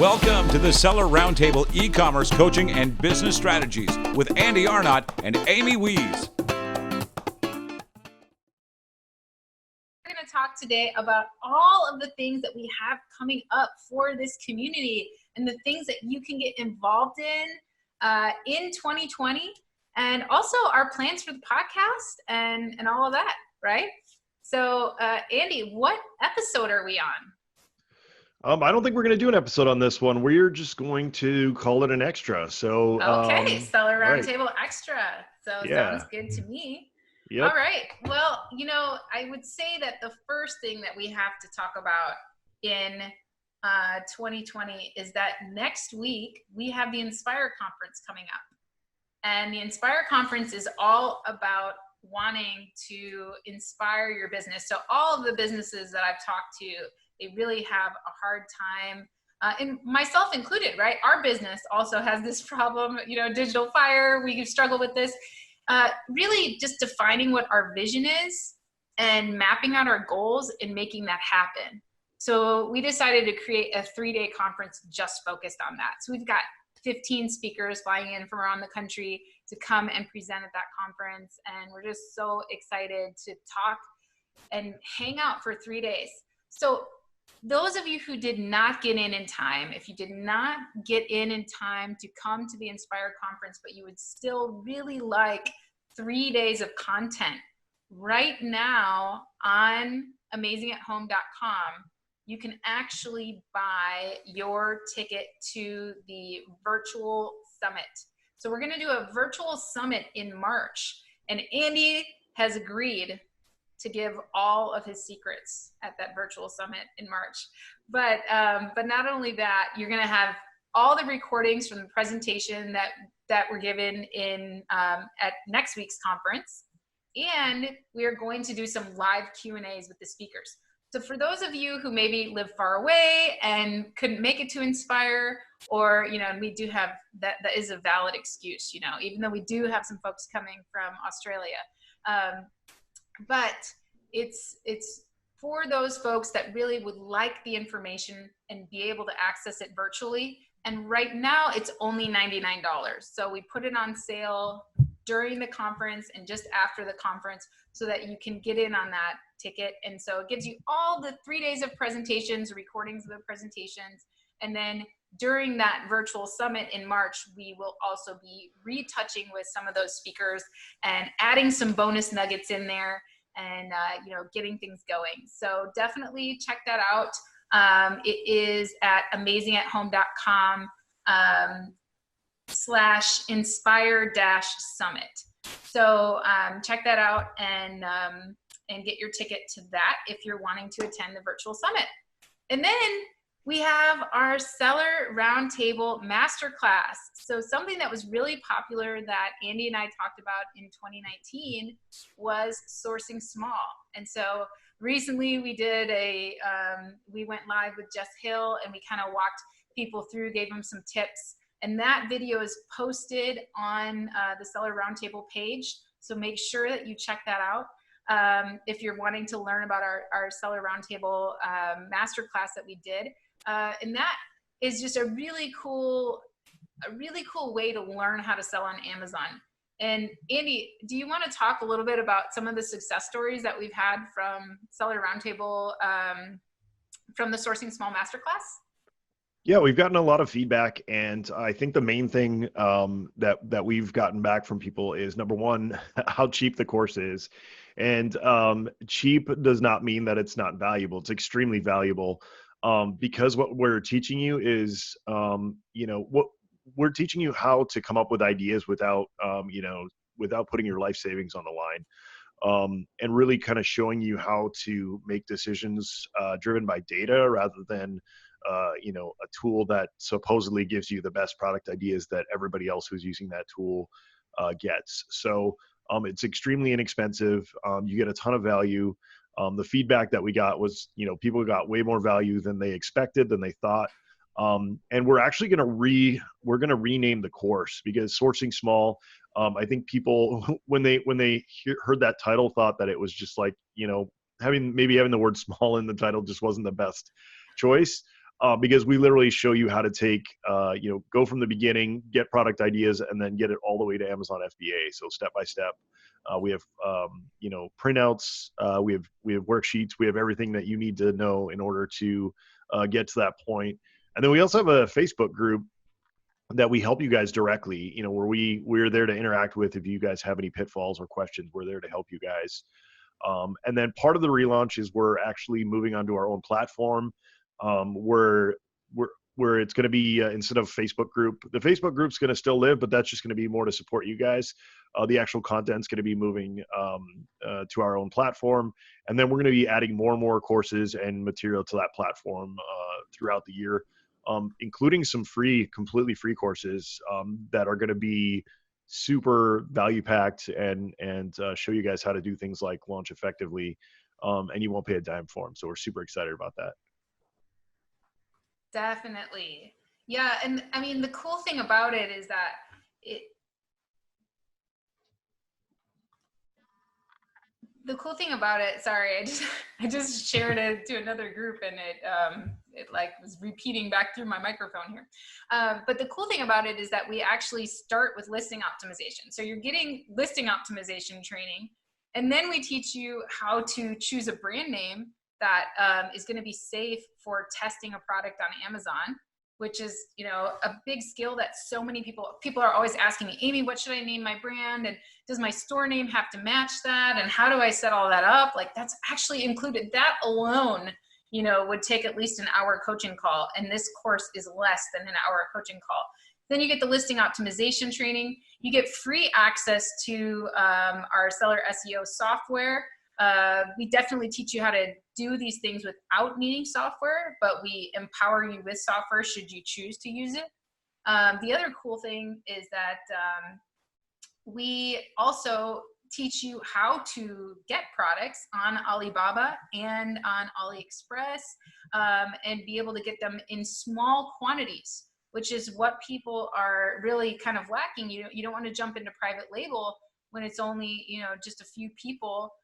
Welcome to the Seller Roundtable e-commerce coaching and business strategies with Andy Arnott and Amy Wees. We're going to talk today about all of the things that we have coming up for this community and the things that you can get involved in 2020, and also our plans for the podcast and all of that, right? So, Andy, what episode are we on? I don't think we're going to do an episode on this one. We're just going to call it an extra. So, okay, Seller right. Roundtable Extra. So Yeah. Sounds good to me. Yep. All right. Well, I would say that the first thing that we have to talk about in 2020 is that next week we have the Inspire Conference coming up. And the Inspire Conference is all about wanting to inspire your business. So all of the businesses that I've talked to, they really have a hard time, and myself included, right? Our business also has this problem, digital fire, we struggle with this. Really just defining what our vision is and mapping out our goals and making that happen. So we decided to create a 3-day conference just focused on that. So we've got 15 speakers flying in from around the country to come and present at that conference. And we're just so excited to talk and hang out for 3 days. So those of you who did not get in time, if you did not get in time to come to the Inspire Conference, but you would still really like 3 days of content, right now on amazingathome.com, you can actually buy your ticket to the virtual summit. So we're going to do a virtual summit in March, and Andy has agreed to give all of his secrets at that virtual summit in March. But not only that, you're gonna have all the recordings from the presentation that were given in at next week's conference. And we are going to do some live Q&As with the speakers. So for those of you who maybe live far away and couldn't make it to Inspire, or, and we do have, that is a valid excuse, even though we do have some folks coming from Australia. But it's for those folks that really would like the information and be able to access it virtually. And right now it's only $99. So we put it on sale during the conference and just after the conference so that you can get in on that ticket. And so it gives you all the 3 days of presentations, recordings of the presentations. And then during that virtual summit in March, we will also be retouching with some of those speakers and adding some bonus nuggets in there and, getting things going. So definitely check that out. It is at amazingathome.com /inspire-summit. So check that out and get your ticket to that if you're wanting to attend the virtual summit. And then we have our Seller Roundtable Masterclass. So something that was really popular that Andy and I talked about in 2019 was sourcing small. And so recently we did we went live with Jess Hill and we kind of walked people through, gave them some tips. And that video is posted on the Seller Roundtable page. So make sure that you check that out. If you're wanting to learn about our Seller Roundtable Masterclass that we did. And that is just a really cool way to learn how to sell on Amazon. And Andy, do you want to talk a little bit about some of the success stories that we've had from Seller Roundtable from the Sourcing Small Masterclass? Yeah, we've gotten a lot of feedback, and I think the main thing that we've gotten back from people is, number one, how cheap the course is. And cheap does not mean that it's not valuable. It's extremely valuable. Because what we're teaching you is, what we're teaching you how to come up with ideas without putting your life savings on the line, and really kind of showing you how to make decisions driven by data rather than, a tool that supposedly gives you the best product ideas that everybody else who's using that tool gets. So it's extremely inexpensive. You get a ton of value. The feedback that we got was, people got way more value than they expected, than they thought. And we're actually going to rename the course, because Sourcing Small, I think people, when they heard that title, thought that it was just like, having the word small in the title just wasn't the best choice. because we literally show you how to take, go from the beginning, get product ideas, and then get it all the way to Amazon FBA. So step by step, we have, printouts, we have worksheets, we have everything that you need to know in order to get to that point. And then we also have a Facebook group that we help you guys directly, where we're there to interact with. If you guys have any pitfalls or questions, we're there to help you guys. And then part of the relaunch is we're actually moving onto our own platform, where it's going to be, instead of Facebook group, the Facebook group's going to still live, but that's just going to be more to support you guys. The actual content's going to be moving to our own platform. And then we're going to be adding more and more courses and material to that platform throughout the year. Including some completely free courses that are going to be super value packed and show you guys how to do things like launch effectively, and you won't pay a dime for them. So we're super excited about that. Definitely. Yeah. And I mean, the cool thing about it is that sorry, I just shared it to another group, and it like was repeating back through my microphone here. But the cool thing about it is that we actually start with listing optimization. So you're getting listing optimization training, and then we teach you how to choose a brand name that is going to be safe for testing a product on Amazon, which is, a big skill that so many people are always asking me, Amy, what should I name my brand? And does my store name have to match that? And how do I set all that up? Like, that's actually included. That alone, would take at least an hour coaching call. And this course is less than an hour coaching call. Then you get the listing optimization training. You get free access to our seller SEO software. We definitely teach you how to do these things without needing software, but we empower you with software should you choose to use it. The other cool thing is that we also teach you how to get products on Alibaba and on AliExpress, and be able to get them in small quantities, which is what people are really kind of lacking. You don't want to jump into private label when it's only, just a few people,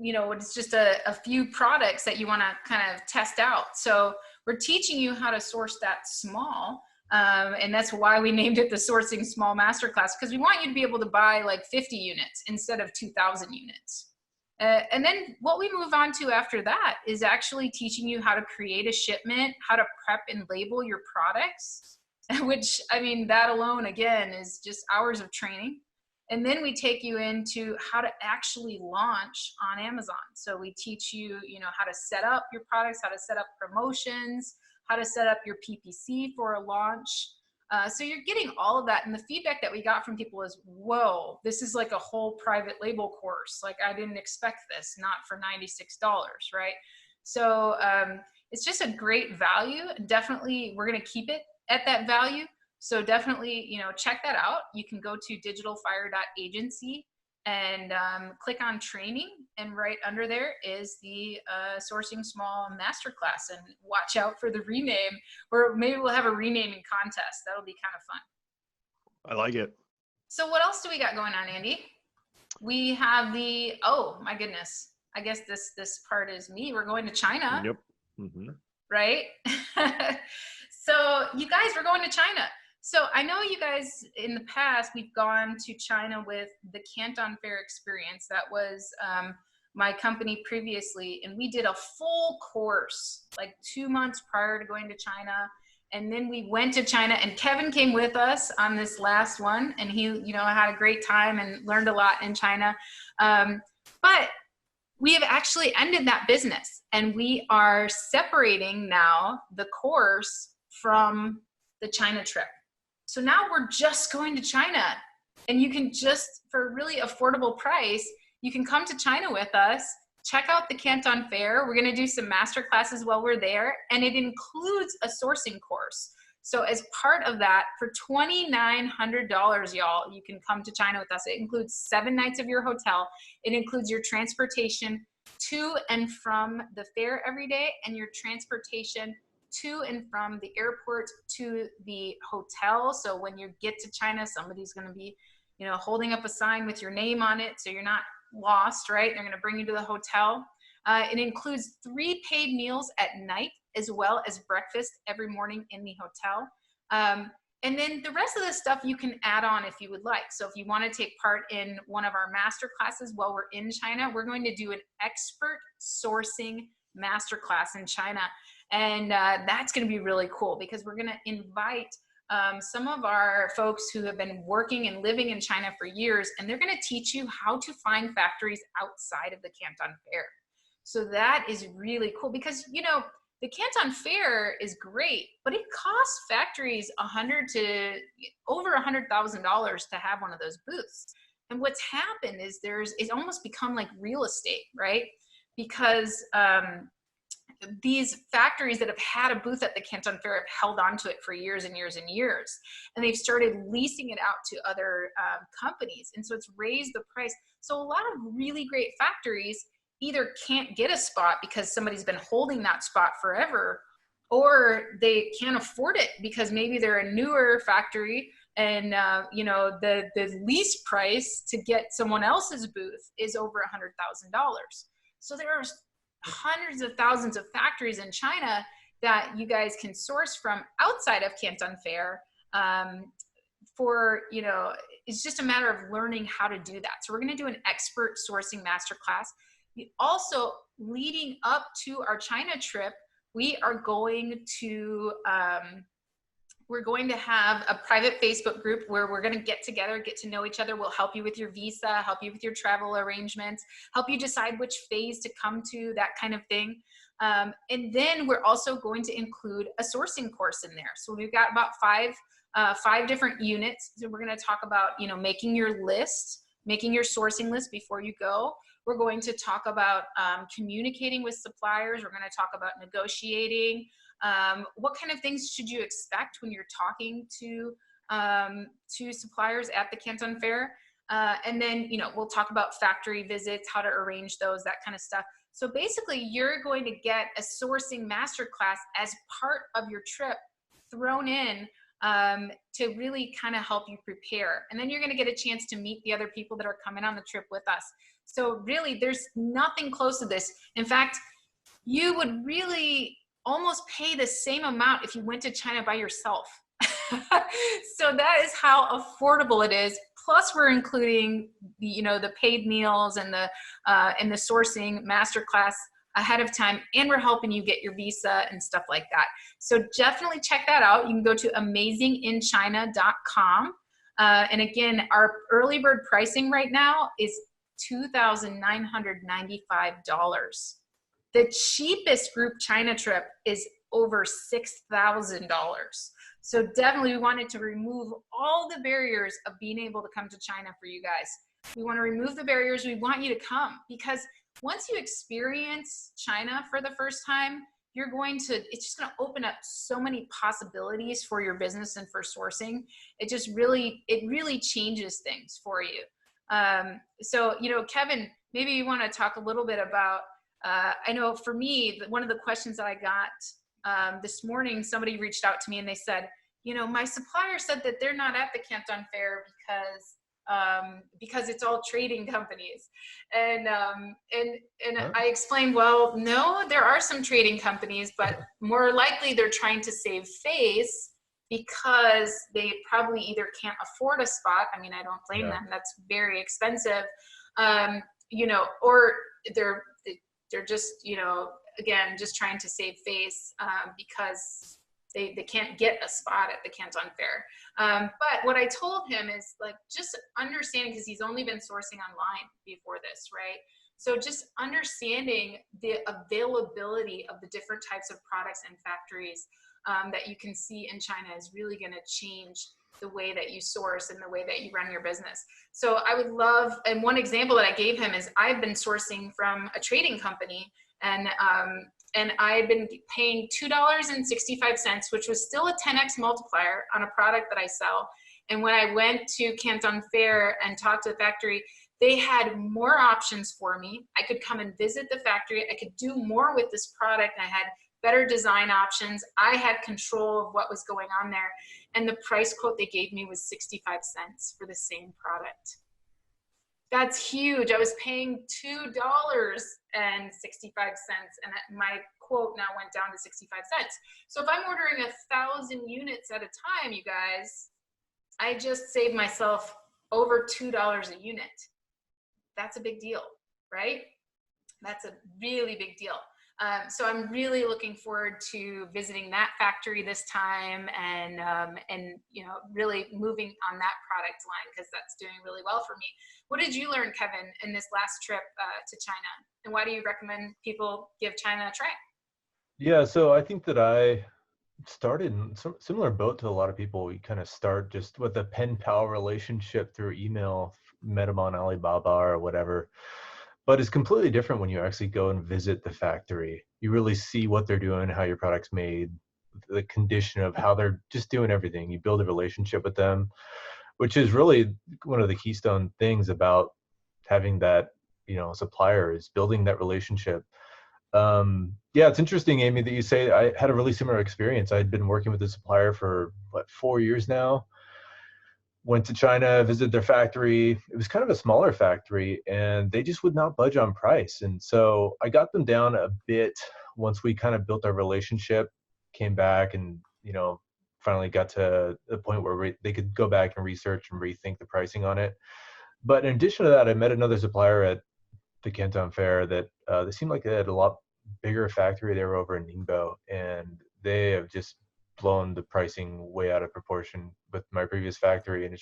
it's just a few products that you want to kind of test out. So we're teaching you how to source that small. And that's why we named it the Sourcing Small Masterclass, because we want you to be able to buy like 50 units instead of 2,000 units. And then what we move on to after that is actually teaching you how to create a shipment, how to prep and label your products, which, I mean, that alone, again, is just hours of training. And then we take you into how to actually launch on Amazon. So we teach you, how to set up your products, how to set up promotions, how to set up your PPC for a launch. So you're getting all of that. And the feedback that we got from people is, whoa, this is like a whole private label course. Like, I didn't expect this, not for $96, right? So it's just a great value. Definitely, we're going to keep it at that value. So definitely, check that out. You can go to digitalfire.agency and click on training, and right under there is the Sourcing Small Masterclass, and watch out for the rename, or maybe we'll have a renaming contest. That'll be kind of fun. I like it. So what else do we got going on, Andy? We have oh my goodness. I guess this part is me. We're going to China. Yep. Mm-hmm. Right? So you guys, we're going to China. So I know you guys in the past, we've gone to China with the Canton Fair experience. That was my company previously. And we did a full course, like 2 months prior to going to China. And then we went to China, and Kevin came with us on this last one. And he, had a great time and learned a lot in China. But we have actually ended that business, and we are separating now the course from the China trip. So now we're just going to China, and you can just, for a really affordable price, you can come to China with us, check out the Canton Fair. We're going to do some master classes while we're there, and it includes a sourcing course. So as part of that, for $2,900, y'all, you can come to China with us. It includes 7 nights of your hotel. It includes your transportation to and from the fair every day, and your transportation to and from the airport to the hotel. So when you get to China, somebody's going to be, holding up a sign with your name on it, so you're not lost, right? They're going to bring you to the hotel. It includes 3 paid meals at night, as well as breakfast every morning in the hotel. And then the rest of the stuff you can add on if you would like. So if you want to take part in one of our master classes while we're in China, we're going to do an expert sourcing master class in China. And that's going to be really cool because we're going to invite some of our folks who have been working and living in China for years, and they're going to teach you how to find factories outside of the Canton Fair. So that is really cool because, you know, the Canton Fair is great, but it costs factories over $100,000 to have one of those booths. And what's happened is it's almost become like real estate, right? Because these factories that have had a booth at the Canton Fair have held on to it for years and years and years. And they've started leasing it out to other companies. And so it's raised the price. So a lot of really great factories either can't get a spot because somebody's been holding that spot forever, or they can't afford it because maybe they're a newer factory and you know, the lease price to get someone else's booth is over $100,000. So there are hundreds of thousands of factories in China that you guys can source from outside of Canton Fair. For, you know, it's just a matter of learning how to do that. So we're going to do an expert sourcing masterclass. Also, leading up to our China trip, we are going to have a private Facebook group where we're going to get together, get to know each other. We'll help you with your visa, help you with your travel arrangements, help you decide which phase to come to, that kind of thing. And then we're also going to include a sourcing course in there. So we've got about five different units. So we're going to talk about, you know, making your list, making your sourcing list before you go. We're going to talk about communicating with suppliers. We're going to talk about negotiating. What kind of things should you expect when you're talking to suppliers at the Canton Fair? And then, you know, we'll talk about factory visits, how to arrange those, that kind of stuff. So basically, you're going to get a sourcing masterclass as part of your trip thrown in to really kind of help you prepare. And then you're going to get a chance to meet the other people that are coming on the trip with us. So really, there's nothing close to this. In fact, you would really almost pay the same amount if you went to China by yourself. So that is how affordable it is. Plus, we're including, you know, the paid meals and the sourcing masterclass ahead of time, and we're helping you get your visa and stuff like that. So definitely check that out. You can go to amazinginchina.com. And again, our early bird pricing right now is $2,995. The cheapest group China trip is over $6,000. So definitely we wanted to remove all the barriers of being able to come to China for you guys. We want to remove the barriers. We want you to come because once you experience China for the first time, it's just going to open up so many possibilities for your business and for sourcing. It really changes things for you. So, you know, Kevin, maybe you want to talk a little bit about, I know for me, one of the questions that I got this morning, somebody reached out to me and they said, you know, my supplier said that they're not at the Canton Fair because it's all trading companies. And I explained, well, no, there are some trading companies, but more likely they're trying to save face because they probably either can't afford a spot. I mean, I don't blame them. That's very expensive. You know, or they're just, you know, again, just trying to save face because they can't get a spot at the Canton Fair. But what I told him is like, just understanding, because he's only been sourcing online before this, right? So just understanding the availability of the different types of products and factories that you can see in China is really going to change the way that you source and the way that you run your business. So I would love, and one example that I gave him is I've been sourcing from a trading company, and I've been paying $2.65, which was still a 10x multiplier on a product that I sell. And when I went to Canton Fair and talked to the factory, they had more options for me. I could come and visit the factory. I could do more with this product. I had better design options. I had control of what was going on there. And the price quote they gave me was 65 cents for the same product. That's huge. I was paying $2.65, and my quote now went down to 65 cents. So if I'm ordering 1,000 units at a time, you guys, I just saved myself over $2 a unit. That's a big deal, right? That's a really big deal. So I'm really looking forward to visiting that factory this time, and really moving on that product line, because that's doing really well for me. What did you learn, Kevin, in this last trip to China, and why do you recommend people give China a try? Yeah, so I think that I started in similar boat to a lot of people. We kind of start just with a pen pal relationship through email, met them on Alibaba or whatever. But it's completely different when you actually go and visit the factory. You really see what they're doing, how your product's made, the condition of how they're just doing everything. You build a relationship with them, which is really one of the keystone things about having that, supplier, is building that relationship. Yeah, it's interesting, Amy, that you say I had a really similar experience. I'd been working with a supplier for 4 years now. Went to China, visited their factory. It was kind of a smaller factory, and they just would not budge on price. And so I got them down a bit once we kind of built our relationship, came back, and finally got to the point where they could go back and research and rethink the pricing on it. But in addition to that, I met another supplier at the Canton Fair that they seemed like they had a lot bigger factory. They were over in Ningbo, and they have just blown the pricing way out of proportion with my previous factory. And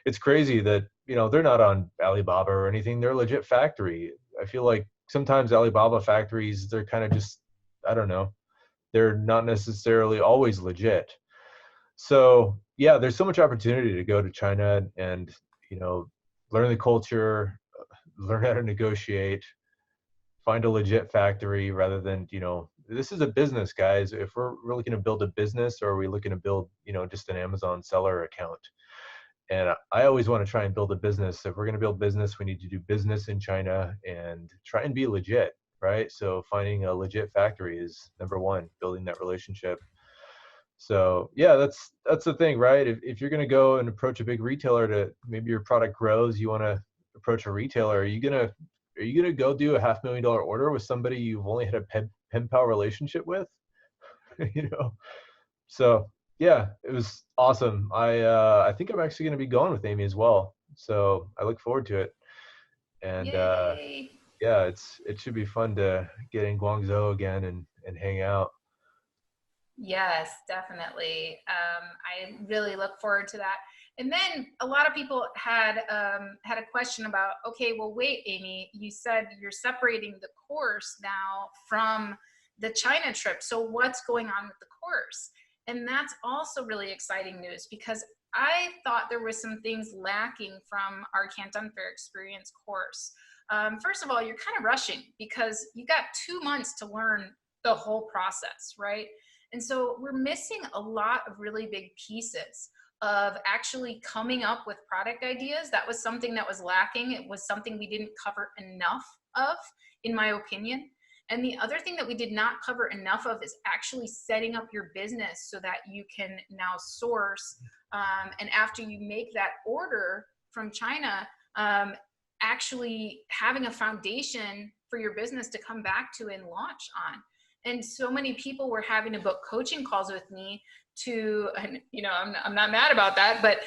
it's crazy that they're not on Alibaba or anything. They're a legit factory. I feel like sometimes Alibaba factories, they're kind of just, I don't know, they're not necessarily always legit. So yeah, there's so much opportunity to go to China and learn the culture, learn how to negotiate, find a legit factory rather than, this is a business, guys. If we're looking to build a business, or are we looking to build, just an Amazon seller account? And I always want to try and build a business. If we're going to build business, we need to do business in China and try and be legit, right? So finding a legit factory is number one, building that relationship. So yeah, that's the thing, right? If you're going to go and approach a big retailer, to maybe your product grows, you want to approach a retailer, are you gonna go do a $500,000 order with somebody you've only had a pen pal relationship with? you know so yeah, it was awesome. I think I'm actually going to be going with Amy as well, so I look forward to it. And Yay! yeah, it should be fun to get in Guangzhou again and hang out. Yes, definitely. I really look forward to that. And then a lot of people had a question about, okay, well, wait, Amy, you said you're separating the course now from the China trip. So what's going on with the course? And that's also really exciting news, because I thought there was some things lacking from our Canton Fair Experience course. First of all, you're kind of rushing because you got 2 months to learn the whole process, right? And so we're missing a lot of really big pieces of actually coming up with product ideas. That was something that was lacking. It was something we didn't cover enough of, in my opinion. And the other thing that we did not cover enough of is actually setting up your business so that you can now source. And after you make that order from China, actually having a foundation for your business to come back to and launch on. And so many people were having to book coaching calls with me and I'm not mad about that, but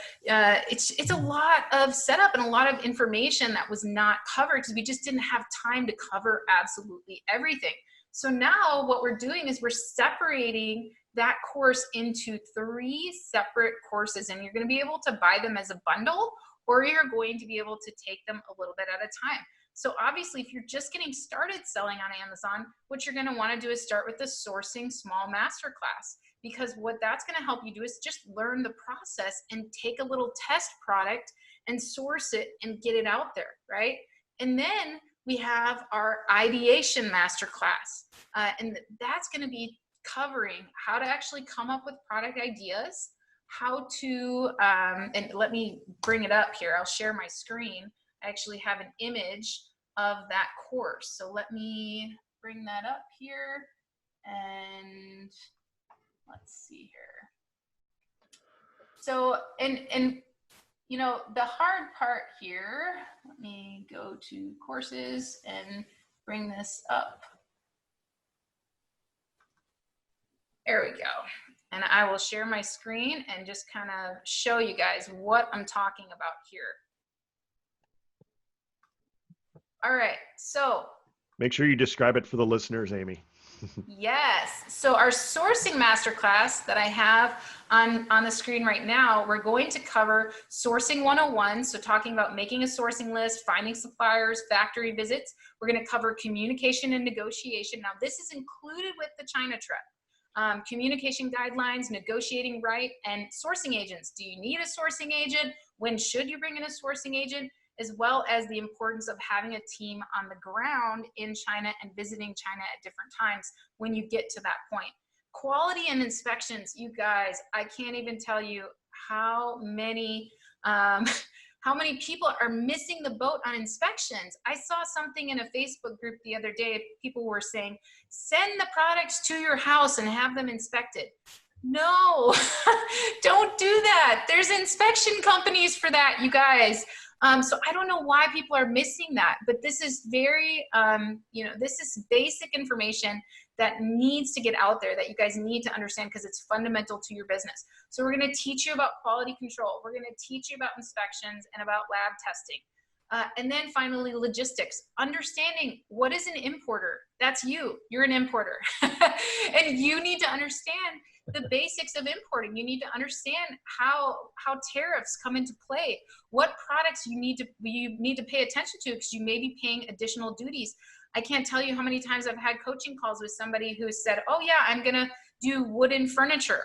it's a lot of setup and a lot of information that was not covered because we just didn't have time to cover absolutely everything. So now what we're doing is we're separating that course into 3 separate courses, and you're going to be able to buy them as a bundle, or you're going to be able to take them a little bit at a time. So obviously, if you're just getting started selling on Amazon, what you're going to want to do is start with the sourcing small masterclass, because what that's going to help you do is just learn the process and take a little test product and source it and get it out there, right? And then we have our ideation masterclass, and that's going to be covering how to actually come up with product ideas, how to, and let me bring it up here. I'll share my screen. I actually have an image of that course. So let me bring that up here, and let's see here. So, and you know, the hard part here, let me go to courses and bring this up. There we go. And I will share my screen and just kind of show you guys what I'm talking about here. All right, so. Make sure you describe it for the listeners, Amy. Yes, so our sourcing masterclass that I have on the screen right now, we're going to cover sourcing 101. So talking about making a sourcing list, finding suppliers, factory visits. We're going to cover communication and negotiation. Now this is included with the China trip. Communication guidelines, negotiating right, and sourcing agents. Do you need a sourcing agent? When should you bring in a sourcing agent? As well as the importance of having a team on the ground in China and visiting China at different times when you get to that point. Quality and inspections, you guys, I can't even tell you how many people are missing the boat on inspections. I saw something in a Facebook group the other day, people were saying, send the products to your house and have them inspected. No, don't do that. There's inspection companies for that, you guys. So I don't know why people are missing that, but this is very, this is basic information that needs to get out there that you guys need to understand because it's fundamental to your business. So we're going to teach you about quality control. We're going to teach you about inspections and about lab testing. And then finally, logistics, understanding what is an importer. That's you. You're an importer. And you need to understand the basics of importing. You need to understand how tariffs come into play, what products you need to pay attention to because you may be paying additional duties. I can't tell you how many times I've had coaching calls with somebody who said, oh yeah, I'm gonna do wooden furniture.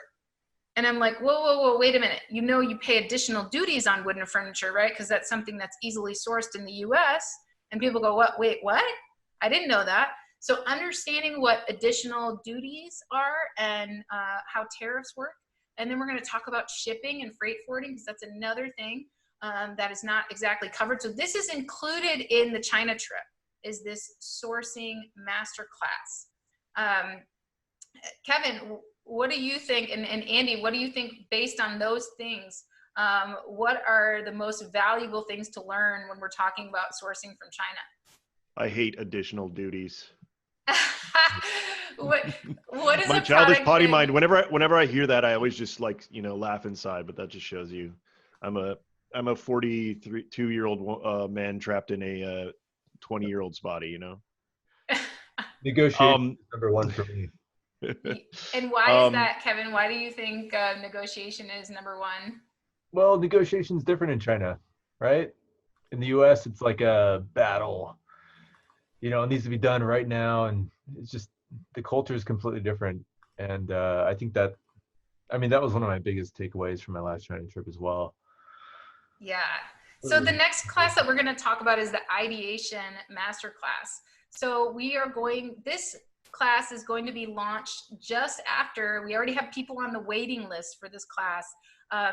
And I'm like, whoa, wait a minute. You know, you pay additional duties on wooden furniture, right? Because that's something that's easily sourced in the US. And people go, what? Wait, what? I didn't know that. So understanding what additional duties are and how tariffs work. And then we're going to talk about shipping and freight forwarding because that's another thing that is not exactly covered. So this is included in the China trip, is this sourcing masterclass. Kevin, what do you think? And Andy, what do you think based on those things? What are the most valuable things to learn when we're talking about sourcing from China? I hate additional duties. what is my a childish potty thing? mind? Whenever I hear that, I always just laugh inside. But that just shows you, I'm a 42-year-old man trapped in a 20-year-old's body. Negotiation is number one for me. And why is that, Kevin? Why do you think negotiation is number one? Well, negotiation is different in China, right? In the US, it's like a battle. It needs to be done right now, and it's just the culture is completely different. And I think that was one of my biggest takeaways from my last China trip as well. Yeah. So the next class that we're going to talk about is the ideation masterclass. So this class is going to be launched just after, we already have people on the waiting list for this class.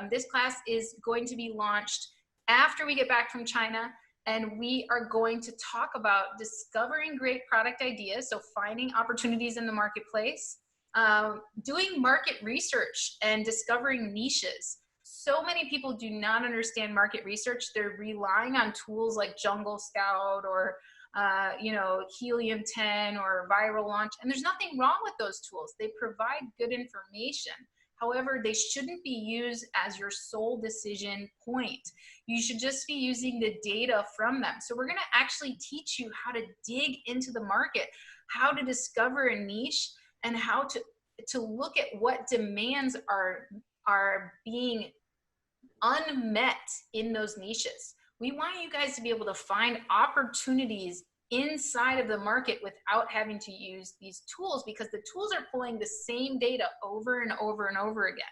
This class is going to be launched after we get back from China. And we are going to talk about discovering great product ideas, so finding opportunities in the marketplace, doing market research and discovering niches. So many people do not understand market research. They're relying on tools like Jungle Scout or Helium 10 or Viral Launch, and there's nothing wrong with those tools. They provide good information. However, they shouldn't be used as your sole decision point. You should just be using the data from them. So we're going to actually teach you how to dig into the market, how to discover a niche, and how to look at what demands are being unmet in those niches. We want you guys to be able to find opportunities inside of the market without having to use these tools, because the tools are pulling the same data over and over and over again.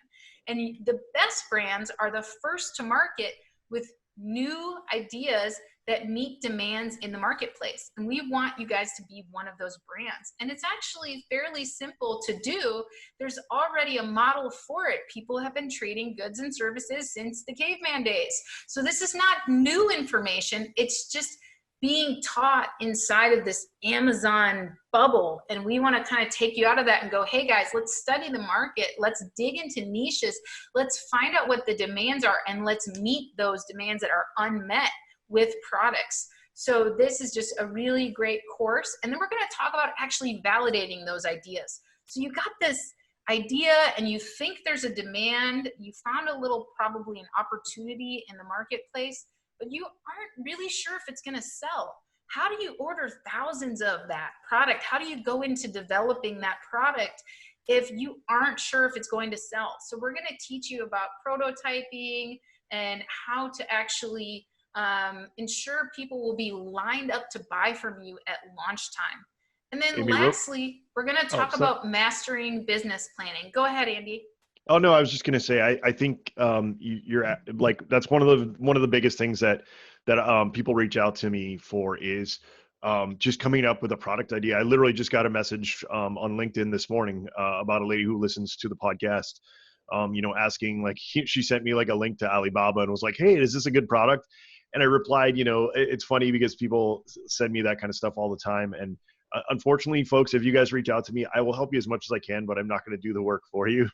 And the best brands are the first to market with new ideas that meet demands in the marketplace. And we want you guys to be one of those brands. And it's actually fairly simple to do. There's already a model for it. People have been trading goods and services since the caveman days. So this is not new information. It's just being taught inside of this Amazon bubble. And we want to kind of take you out of that and go, hey guys, let's study the market. Let's dig into niches. Let's find out what the demands are, and let's meet those demands that are unmet with products. So this is just a really great course. And then we're going to talk about actually validating those ideas. So you got this idea and you think there's a demand, you found a little, probably an opportunity in the marketplace, but you aren't really sure if it's going to sell. How do you order thousands of that product? How do you go into developing that product if you aren't sure if it's going to sell? So we're going to teach you about prototyping and how to actually ensure people will be lined up to buy from you at launch time. And then Amy, lastly, we're going to talk so- about mastering business planning. Go ahead, Andy. Oh no, I was just gonna say I think you're like, that's one of the biggest things that people reach out to me for is just coming up with a product idea. I literally just got a message on LinkedIn this morning about a lady who listens to the podcast, asking, like, she sent me like a link to Alibaba and was like, hey, is this a good product? And I replied, it's funny because people send me that kind of stuff all the time. And unfortunately, folks, if you guys reach out to me, I will help you as much as I can, but I'm not going to do the work for you.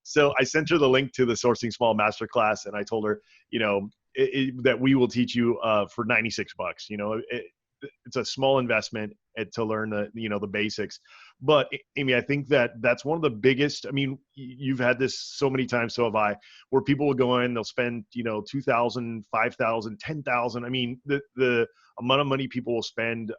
So I sent her the link to the Sourcing Small Masterclass, and I told her, that we will teach you for $96. It's a small investment to learn the basics. But Amy, I think that's one of the biggest. I mean, you've had this so many times, so have I, where people will go in, they'll spend $2,000, $5,000, $10,000. I mean, the amount of money people will spend,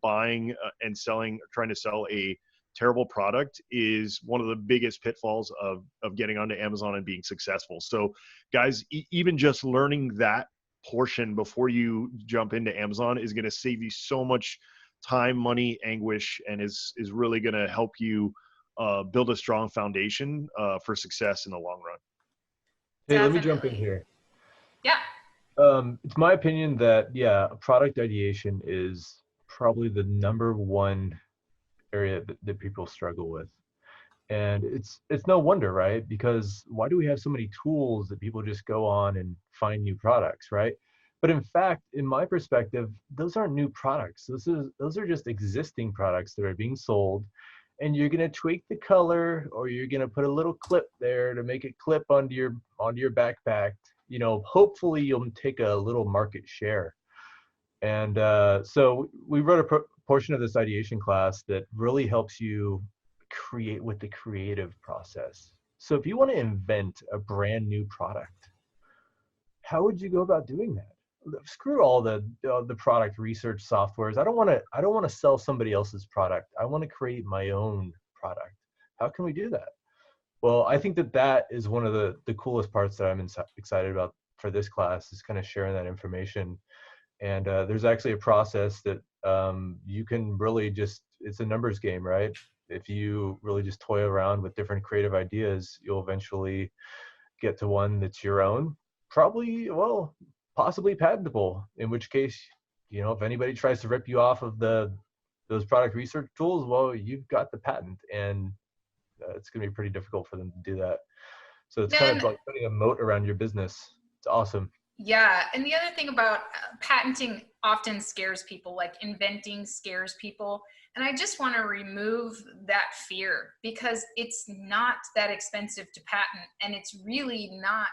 buying and selling, trying to sell a terrible product is one of the biggest pitfalls of getting onto Amazon and being successful. So, guys, even just learning that portion before you jump into Amazon is going to save you so much time, money, anguish, and is really going to help you build a strong foundation for success in the long run. Hey, let me jump in here. Yeah. It's my opinion that, product ideation is probably the number one area that people struggle with. And it's no wonder, right? Because why do we have so many tools that people just go on and find new products, right? But in fact, in my perspective, those aren't new products. Those are just existing products that are being sold, and you're gonna tweak the color, or you're gonna put a little clip there to make it clip onto your backpack. Hopefully you'll take a little market share. And so we wrote a portion of this ideation class that really helps you create with the creative process. So if you want to invent a brand new product, how would you go about doing that? Screw all the product research softwares. I don't want to sell somebody else's product. I want to create my own product. How can we do that? Well, I think that is one of the coolest parts that I'm excited about for this class, is kind of sharing that information. And there's actually a process that you can really it's a numbers game, right? If you really just toy around with different creative ideas, you'll eventually get to one that's your own, possibly patentable, in which case, if anybody tries to rip you off of those product research tools, well, you've got the patent, and it's going to be pretty difficult for them to do that. So it's kind of like putting a moat around your business. It's awesome. Yeah, and the other thing about patenting often scares people, like inventing scares people. And I just want to remove that fear, because it's not that expensive to patent, and it's really not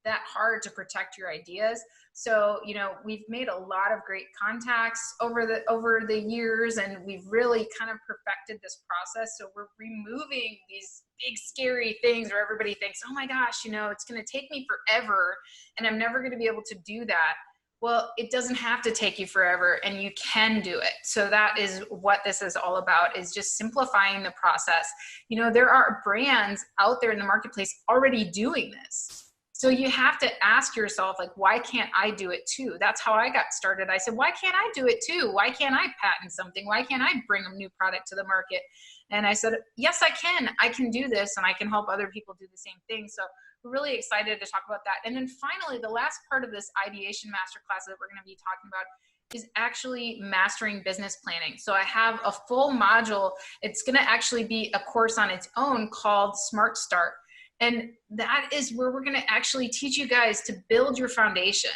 that hard to protect your ideas. So, we've made a lot of great contacts over the years, and we've really kind of perfected this process. So we're removing these big scary things where everybody thinks, oh my gosh, it's going to take me forever and I'm never going to be able to do that. Well, it doesn't have to take you forever, and you can do it. So that is what this is all about, is just simplifying the process. There are brands out there in the marketplace already doing this. So you have to ask yourself, like, why can't I do it too? That's how I got started. I said, why can't I do it too? Why can't I patent something? Why can't I bring a new product to the market? And I said, yes, I can. I can do this, and I can help other people do the same thing. So we're really excited to talk about that. And then finally, the last part of this ideation masterclass that we're going to be talking about is actually mastering business planning. So I have a full module. It's going to actually be a course on its own called Smart Start. And that is where we're going to actually teach you guys to build your foundation.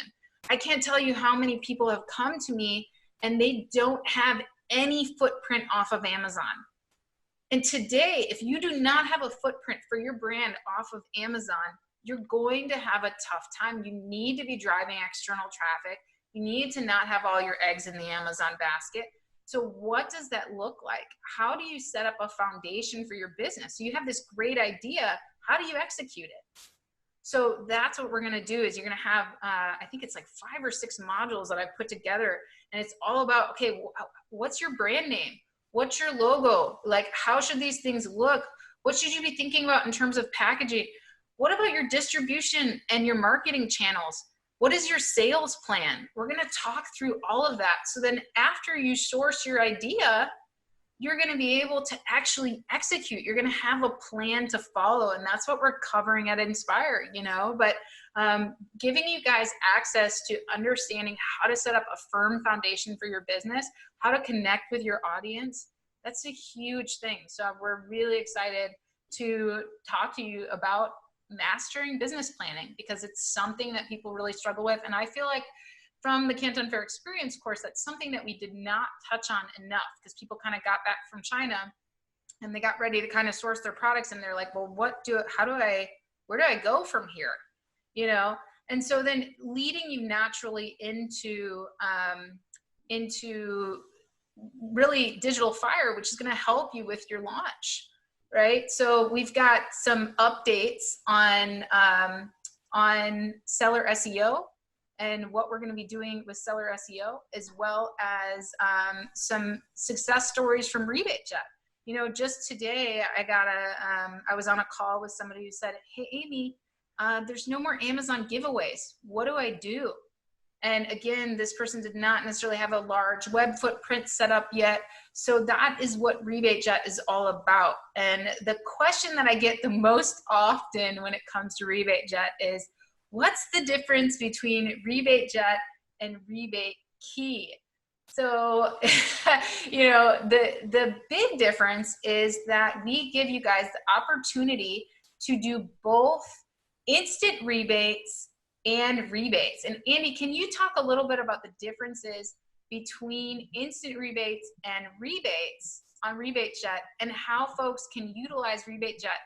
I can't tell you how many people have come to me and they don't have any footprint off of Amazon. And today, if you do not have a footprint for your brand off of Amazon, you're going to have a tough time. You need to be driving external traffic. You need to not have all your eggs in the Amazon basket. So what does that look like? How do you set up a foundation for your business? So you have this great idea. How do you execute it? So that's what we're going to do is you're going to have, I think it's like 5 or 6 modules that I've put together. And it's all about, okay, what's your brand name? What's your logo? Like, how should these things look? What should you be thinking about in terms of packaging? What about your distribution and your marketing channels? What is your sales plan? We're going to talk through all of that. So then after you source your idea, you're going to be able to actually execute. You're going to have a plan to follow. And that's what we're covering at Inspire, but giving you guys access to understanding how to set up a firm foundation for your business, how to connect with your audience. That's a huge thing. So we're really excited to talk to you about mastering business planning because it's something that people really struggle with. And I feel like from the Canton Fair Experience course, that's something that we did not touch on enough because people kind of got back from China and they got ready to kind of source their products and they're like, well, where do I go from here? And so then leading you naturally into really digital fire, which is going to help you with your launch. Right. So we've got some updates on seller SEO and what we're going to be doing with seller SEO, as well as some success stories from RebateJet. Just today I was on a call with somebody who said, hey, Amy, there's no more Amazon giveaways. What do I do? And again, this person did not necessarily have a large web footprint set up yet. So that is what RebateJet is all about. And the question that I get the most often when it comes to RebateJet is, what's the difference between RebateJet and Rebate Key? So, the big difference is that we give you guys the opportunity to do both instant rebates and rebates. And Andy, can you talk a little bit about the differences between instant rebates and rebates on RebateJet and how folks can utilize RebateJet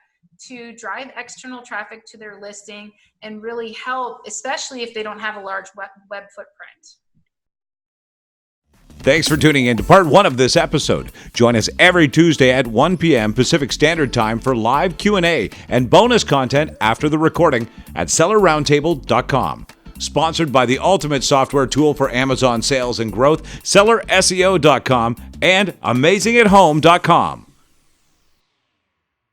to drive external traffic to their listing and really help, especially if they don't have a large web footprint? Thanks for tuning in to part 1 of this episode. Join us every Tuesday at 1 p.m. Pacific Standard Time for live Q&A and bonus content after the recording at sellerroundtable.com. Sponsored by the ultimate software tool for Amazon sales and growth, sellerseo.com and amazingathome.com.